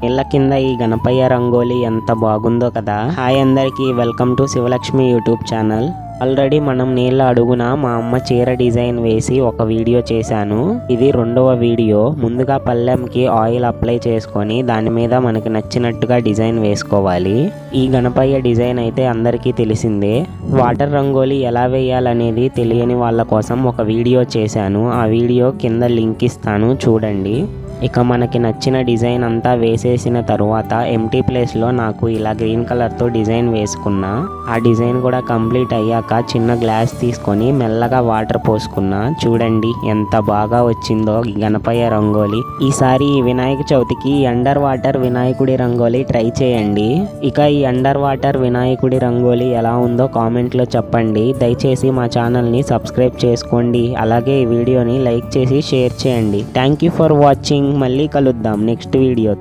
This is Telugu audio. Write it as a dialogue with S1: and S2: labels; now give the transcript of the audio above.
S1: నీళ్ళ కింద ఈ గణపయ్య రంగోలి ఎంత బాగుందో కదా. హాయ్ అందరికీ, welcome to Sivalakshmi YouTube channel. Already మనం నీళ్ళ అడుగున మా అమ్మ చీర డిజైన్ వేసి ఒక వీడియో చేశాను. ఇది రెండవ వీడియో. ముందుగా పళ్ళెంకి ఆయిల్ అప్లై చేసుకొని దాని మీద మనకి నచ్చినట్టుగా డిజైన్ వేసుకోవాలి. ఈ గణపయ్య డిజైన్ అయితే అందరికీ తెలిసిందే. వాటర్ రంగోలి ఎలా వేయాలనేది తెలియని వాళ్ళ కోసం ఒక వీడియో చేశాను. ఆ వీడియో కింద లింక్ ఇస్తాను, చూడండి. ఇక మనకి నచ్చిన డిజైన్ అంతా వేసేసిన తరువాత ఎంటీ ప్లేస్లో నాకు ఇలా గ్రీన్ కలర్తో డిజైన్ వేసుకున్నా. ఆ డిజైన్ కూడా కంప్లీట్ అయ్యాక చిన్న గ్లాస్ తీసుకొని మెల్లగా వాటర్ పోసుకున్నా. చూడండి ఎంత బాగా వచ్చిందో ఈ గణపయ్య రంగోలి. ఈసారి ఈ వినాయక చవితికి అండర్ వాటర్ వినాయకుడి రంగోలి ట్రై చేయండి. ఇక ఈ అండర్ వాటర్ వినాయకుడి రంగోలి ఎలా ఉందో కామెంట్లో చెప్పండి. దయచేసి మా ఛానల్ని సబ్స్క్రైబ్ చేసుకోండి. అలాగే ఈ వీడియోని లైక్ చేసి షేర్ చేయండి. Thank you for watching. మళ్ళీ కలుద్దాం నెక్స్ట్ వీడియో.